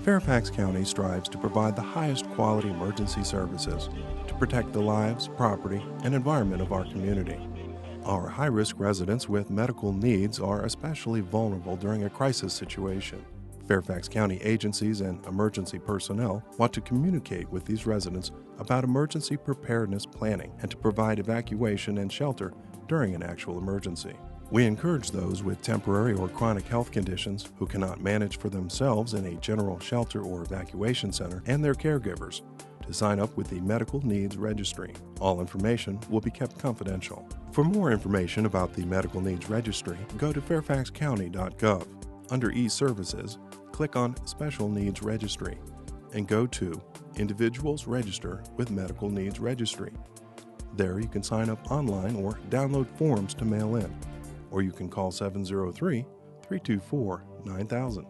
Fairfax County strives to provide the highest quality emergency services to protect the lives, property, and environment of our community. Our high-risk residents with medical needs are especially vulnerable during a crisis situation. Fairfax County agencies and emergency personnel want to communicate with these residents about emergency preparedness planning and to provide evacuation and shelter during an actual emergency. We encourage those with temporary or chronic health conditions who cannot manage for themselves in a general shelter or evacuation center and their caregivers to sign up with the Medical Needs Registry. All information will be kept confidential. For more information about the Medical Needs Registry, go to fairfaxcounty.gov. Under e-Services, click on Special Needs Registry and go to Individuals Register with Medical Needs Registry. There you can sign up online or download forms to mail in, or you can call 703-324-9000.